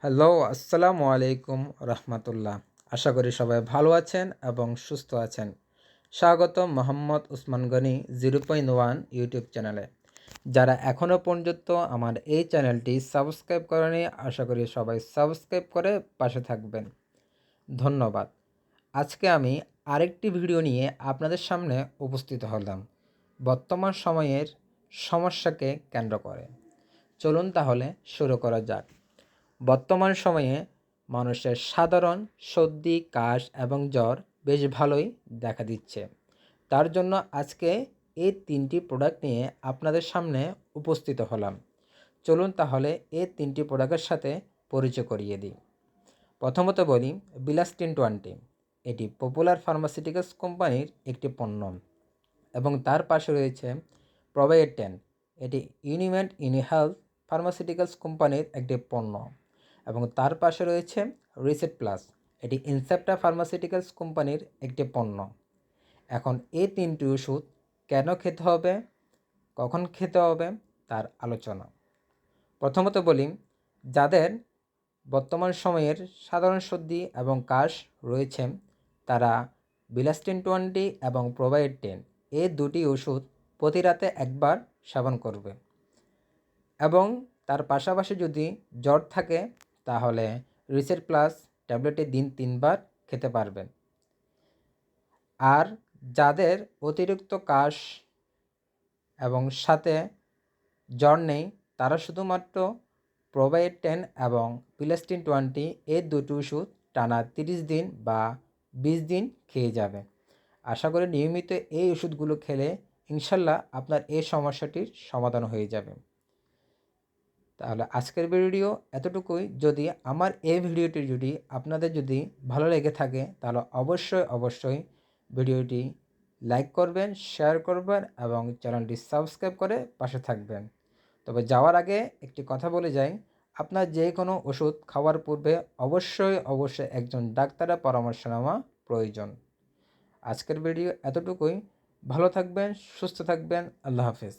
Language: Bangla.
হ্যালো, আসসালামু আলাইকুম রহমতুল্লাহ। আশা করি সবাই ভালো আছেন এবং সুস্থ আছেন। স্বাগতম মোহাম্মদ উসমান গনি 0.1 ইউটিউব চ্যানেলে। যারা এখনও পর্যন্ত আমার এই চ্যানেলটি সাবস্ক্রাইব করেনি, আশা করি সবাই সাবস্ক্রাইব করে পাশে থাকবেন। ধন্যবাদ। আজকে আমি আরেকটি ভিডিও নিয়ে আপনাদের সামনে উপস্থিত হলাম, বর্তমান সময়ের সমস্যাকে কেন্দ্র করে। চলুন তাহলে শুরু করা যাক। বর্তমান সময়ে মানুষের সাধারণ সর্দি, কাশ এবং জ্বর বেশ ভালোই দেখা দিচ্ছে। তার জন্য আজকে এই 3টি প্রোডাক্ট নিয়ে আপনাদের সামনে উপস্থিত হলাম। চলুন তাহলে এই 3টি প্রোডাক্টের সাথে পরিচয় করিয়ে দিই। প্রথমত বলি বিলাস্টিন 20। এটি পপুলার ফার্মাসিউটিক্যালস কোম্পানির একটি পণ্য এবং তার পাশে রয়েছে প্রোবায়োর 10। এটি ইউনিমেড ইউনিহেলথ ফার্মাসিউটিক্যালস কোম্পানির একটি পণ্য এবং তার পাশে রয়েছে রিসেট প্লাস। এটি ইনসেপ্টা ফার্মাসিউটিক্যালস কোম্পানির একটি পণ্য। এখন এই 3টি ওষুধ কেন খেতে হবে, কখন খেতে হবে তার আলোচনা। প্রথমত বলি, যাদের বর্তমান সময়ের সাধারণ সর্দি এবং কাশ রয়েছে তারা বিলাস্টিন 20 এবং প্রোবায়োর 10 এই দুটি ওষুধ প্রতি রাতে একবার সেবন করবে এবং তার পাশাপাশি যদি জ্বর থাকে তাহলে রিসেট প্লাস ট্যাবলেটে দিন 3বার খেতে পারবেন। আর যাদের অতিরিক্ত কাশ এবং সাথে জ্বর নেই তারা শুধুমাত্র প্রোবায়োর 10 এবং বিলাস্টিন 20 এই দুটো ওষুধ টানা 30 দিন বা 20 দিন খেয়ে যাবে। আশা করি নিয়মিত এই ওষুধগুলো খেলে ইনশাল্লাহ আপনার এই সমস্যাটির সমাধান হয়ে যাবে। তাহলে আজকের ভিডিও এতটুকুই। যদি আমার এই ভিডিওটি যদি আপনাদের যদি ভালো লেগে থাকে তাহলে অবশ্যই ভিডিওটি লাইক করবেন, শেয়ার করবেন এবং চ্যানেলটি সাবস্ক্রাইব করে পাশে থাকবেন। তবে যাওয়ার আগে একটি কথা বলে যাই, আপনার যে কোনো ওষুধ খাওয়ার পূর্বে অবশ্যই একজন ডাক্তারের পরামর্শ নেওয়া প্রয়োজন। আজকের ভিডিও এতটুকুই। ভালো থাকবেন, সুস্থ থাকবেন। আল্লাহ হাফেজ।